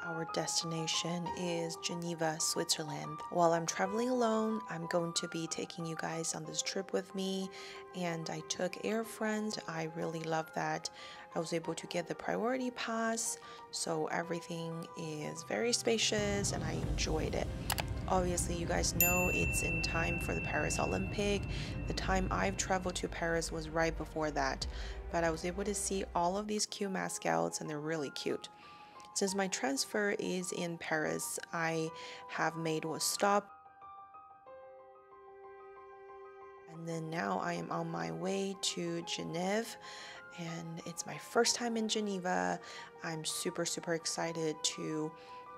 Our destination is Geneva, Switzerland. While I'm traveling alone, I'm going to be taking you guys on this trip with me, and I took Air France. I really love that. I was able to get the priority pass, so everything is very spacious and I enjoyed it. Obviously, you guys know it's in time for the Paris Olympic. The time I've traveled to Paris was right before that, but I was able to see all of these cute mascots and they're really cute. Since my transfer is in Paris, I have made a stop. And then now I am on my way to Geneva, and it's my first time in Geneva. I'm super excited to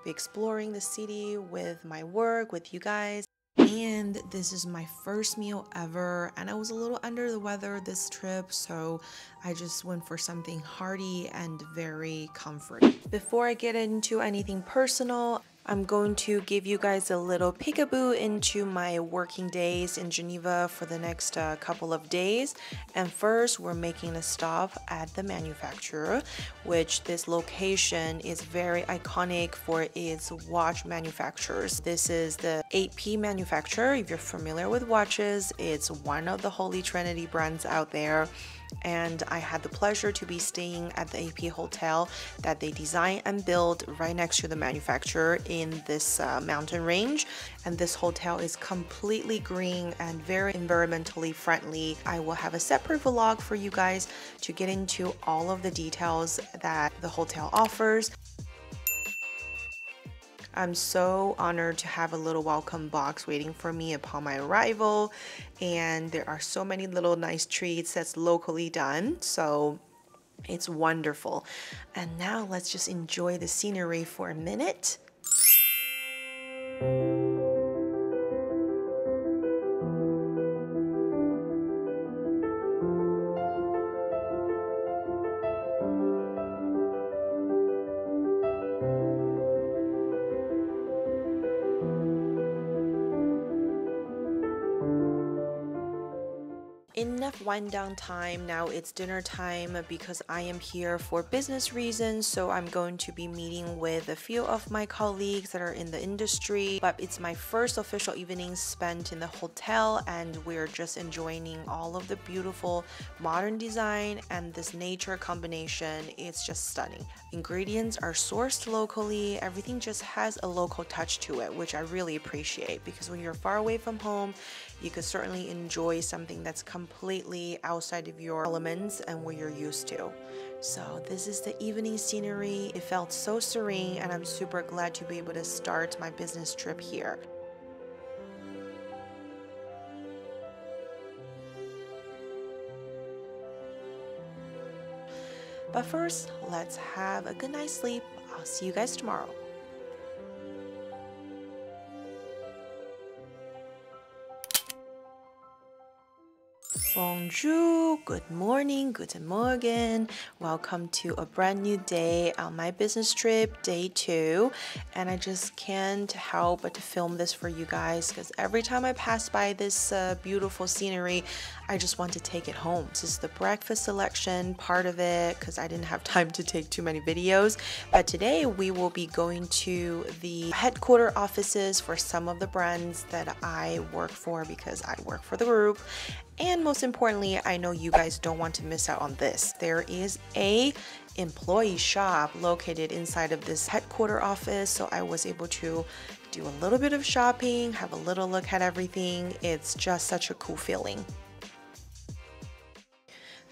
be exploring the city with my work, with you guys. And this is my first meal ever, and I was a little under the weather this trip, so I just went for something hearty and very comforting. Before I get into anything personal, I'm going to give you guys a little peekaboo into my working days in Geneva for the next couple of days. And first, we're making a stop at the manufacturer, which this location is very iconic for its watch manufacturers. This is the AP manufacturer. If you're familiar with watches, it's one of the Holy Trinity brands out there. And I had the pleasure to be staying at the AP hotel that they designed and built right next to the manufacturer in this mountain range. And this hotel is completely green and very environmentally friendly. I will have a separate vlog for you guys to get into all of the details that the hotel offers. I'm so honored to have a little welcome box waiting for me upon my arrival, and there are so many little nice treats that's locally done, so it's wonderful. And now let's just enjoy the scenery for a minute. Enough wind down time. Now it's dinner time because I am here for business reasons, so I'm going to be meeting with a few of my colleagues that are in the industry, but it's my first official evening spent in the hotel, and we're just enjoying all of the beautiful modern design and this nature combination. It's just stunning. Ingredients are sourced locally. Everything just has a local touch to it, which I really appreciate, because when you're far away from home, you could certainly enjoy something that's completely outside of your elements and what you're used to. So this is the evening scenery. It felt so serene, and I'm super glad to be able to start my business trip here. But first, let's have a good night's sleep. I'll see you guys tomorrow. Bonjour, good morning, guten Morgen. Welcome to a brand new day on my business trip, day 2. And I just can't help but to film this for you guys, because every time I pass by this beautiful scenery, I just want to take it home. This is the breakfast selection part of it, because I didn't have time to take too many videos. But today we will be going to the headquarter offices for some of the brands that I work for, because I work for the group. And most importantly, I know you guys don't want to miss out on this. There is a employee shop located inside of this headquarter office, so I was able to do a little bit of shopping, have a little look at everything. It's just such a cool feeling.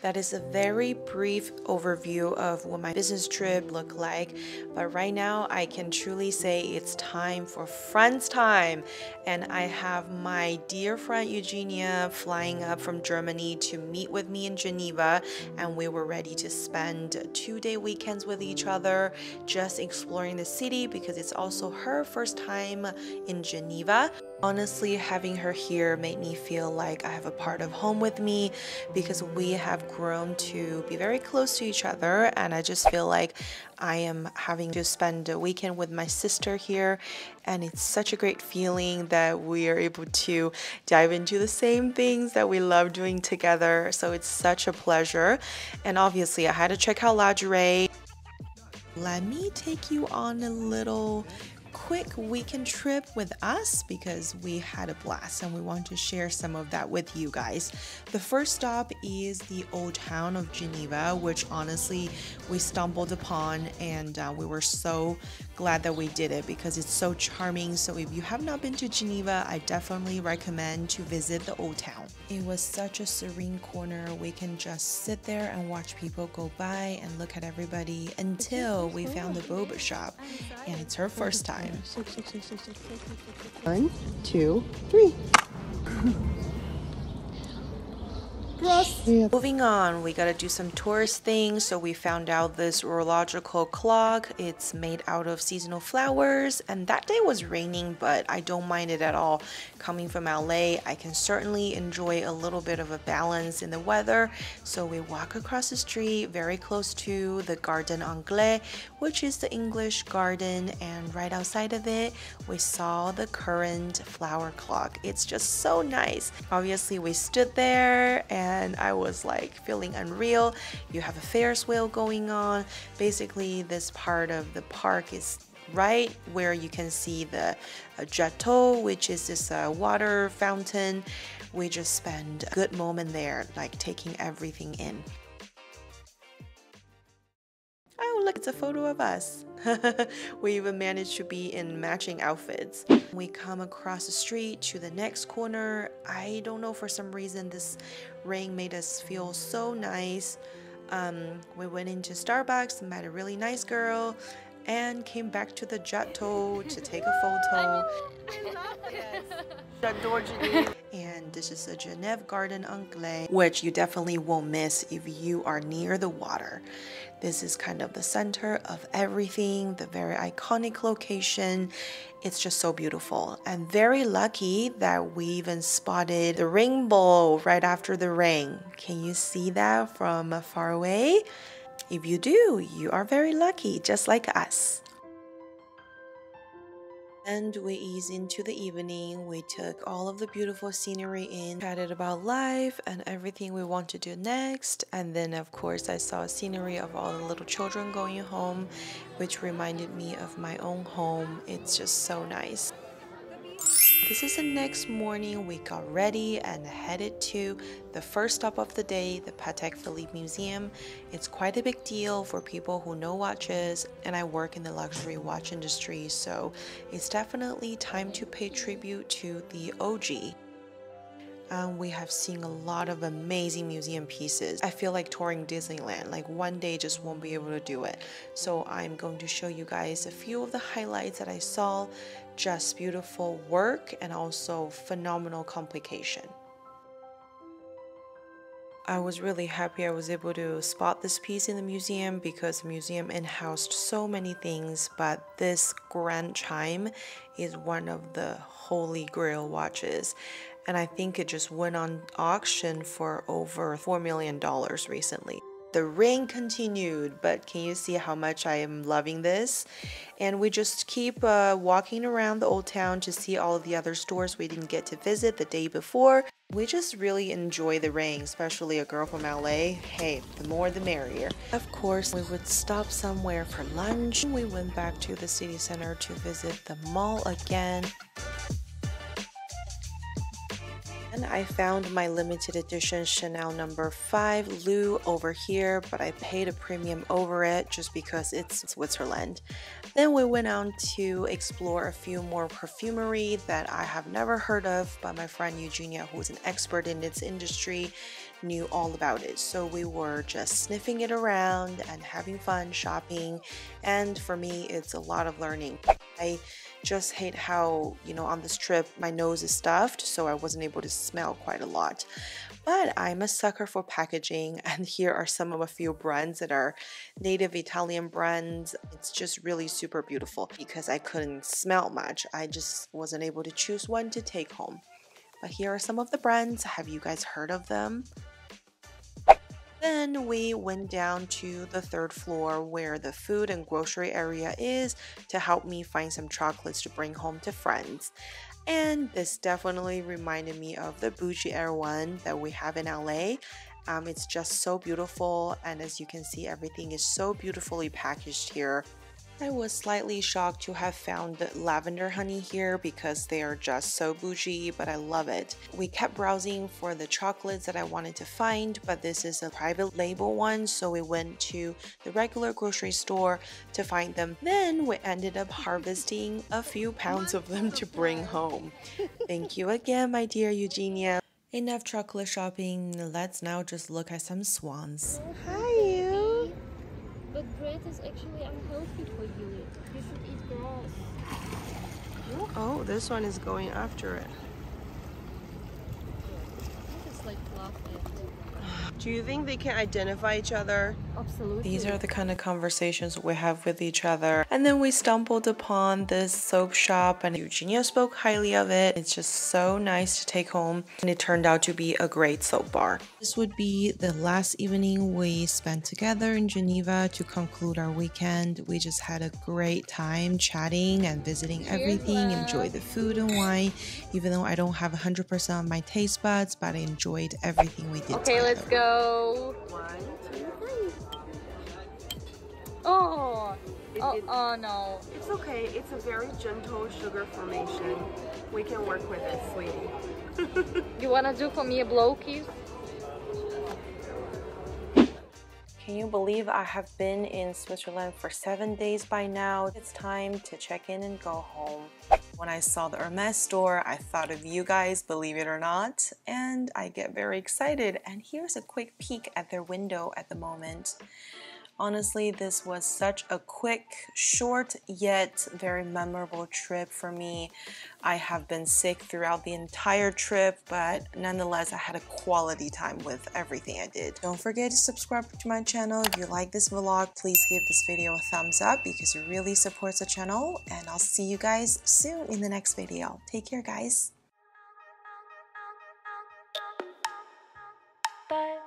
That is a very brief overview of what my business trip looked like, but right now I can truly say it's time for friends time, and I have my dear friend Eugenia flying up from Germany to meet with me in Geneva, and we were ready to spend 2-day weekends with each other, just exploring the city, because it's also her first time in Geneva. Honestly, having her here made me feel like I have a part of home with me because we have grown to be very close to each other, and I just feel like I am having to spend a weekend with my sister here, and it's such a great feeling that we are able to dive into the same things that we love doing together. So it's such a pleasure. And obviously I had to check out lingerie. Let me take you on a little quick weekend trip with us because we had a blast and we want to share some of that with you guys. The first stop is the old town of Geneva, which honestly we stumbled upon, and we were so glad that we did it because it's so charming. So if you have not been to Geneva, I definitely recommend to visit the old town. It was such a serene corner. We can just sit there and watch people go by and look at everybody until we found the boba shop, and it's her first time. 1, 2, 3. Moving on, we gotta do some tourist things. So we found out this horological clock. It's made out of seasonal flowers, and that day was raining, but I don't mind it at all. Coming from LA, I can certainly enjoy a little bit of a balance in the weather. So we walk across the street very close to the Garden Anglais, which is the English garden, and right outside of it we saw the current flower clock. It's just so nice. Obviously we stood there and I was like feeling unreal. You have a Ferris wheel going on. Basically this part of the park is right where you can see the Chateau, which is this water fountain. We just spent a good moment there, like taking everything in. Oh, look, it's a photo of us. We even managed to be in matching outfits. We come across the street to the next corner. I don't know, for some reason this rain made us feel so nice. We went into Starbucks, met a really nice girl, and came back to the Chateau to take a photo. I love this. And this is the Geneva Garden Anglais, which you definitely won't miss if you are near the water. This is kind of the center of everything, the very iconic location. It's just so beautiful, and very lucky that we even spotted the rainbow right after the rain. Can you see that from far away? If you do, you are very lucky, just like us. And we ease into the evening. We took all of the beautiful scenery in, chatted about life and everything we want to do next. And then of course I saw a scenery of all the little children going home, which reminded me of my own home. It's just so nice. This is the next morning. We got ready and headed to the first stop of the day, the Patek Philippe Museum. It's quite a big deal for people who know watches, and I work in the luxury watch industry, so it's definitely time to pay tribute to the OG. We have seen a lot of amazing museum pieces. I feel like touring Disneyland, like one day just won't be able to do it. So I'm going to show you guys a few of the highlights that I saw. Just beautiful work and also phenomenal complication. I was really happy I was able to spot this piece in the museum because the museum in-housed so many things, but this grand chime is one of the holy grail watches. And I think it just went on auction for over $4 million recently. The rain continued, but can you see how much I am loving this? And we just keep walking around the old town to see all of the other stores we didn't get to visit the day before. We just really enjoy the rain, especially a girl from LA. Hey, the more the merrier. Of course, we would stop somewhere for lunch. We went back to the city center to visit the mall again. And I found my limited edition Chanel number 5 Lou over here, but I paid a premium over it just because it's Switzerland. Then we went on to explore a few more perfumery that I have never heard of, but my friend Eugenia, who's an expert in its industry, knew all about it. So we were just sniffing it around and having fun shopping, and for me it's a lot of learning. I just hate how, you know, on this trip my nose is stuffed, so I wasn't able to smell quite a lot. But I'm a sucker for packaging, and here are some of a few brands that are native Italian brands. It's just really super beautiful. Because I couldn't smell much, I just wasn't able to choose one to take home. But here are some of the brands. Have you guys heard of them? Then we went down to the third floor where the food and grocery area is to help me find some chocolates to bring home to friends. And this definitely reminded me of the Bougie Air one that we have in LA. It's just so beautiful, and as you can see, everything is so beautifully packaged here. I was slightly shocked to have found lavender honey here because they are just so bougie, but I love it. We kept browsing for the chocolates that I wanted to find, but this is a private label one, so we went to the regular grocery store to find them. Then we ended up harvesting a few pounds of them to bring home. Thank you again, my dear Eugenia. Enough chocolate shopping, let's now just look at some swans. Hi, you! But bread is actually unhealthy for you. You should eat grass. Oh, this one is going after it. It's like fluffy. Do you think they can identify each other? Absolutely. These are the kind of conversations we have with each other. And then we stumbled upon this soap shop and Eugenia spoke highly of it. It's just so nice to take home, and it turned out to be a great soap bar. This would be the last evening we spent together in Geneva to conclude our weekend. We just had a great time chatting and visiting everything, enjoy the food and wine, even though I don't have 100% of my taste buds, but I enjoyed everything we did Okay, together. let's go. 1, 2, 3. Oh, oh no. It's okay. It's a very gentle sugar formation. We can work with it, sweetie. You wanna do for me a blow kiss? Can you believe I have been in Switzerland for 7 days by now? It's time to check in and go home. When I saw the Hermes store, I thought of you guys, believe it or not, and I get very excited. And here's a quick peek at their window at the moment. Honestly, this was such a quick, short, yet very memorable trip for me. I have been sick throughout the entire trip, but nonetheless, I had a quality time with everything I did. Don't forget to subscribe to my channel. If you like this vlog, please give this video a thumbs up because it really supports the channel. And I'll see you guys soon in the next video. Take care, guys. Bye.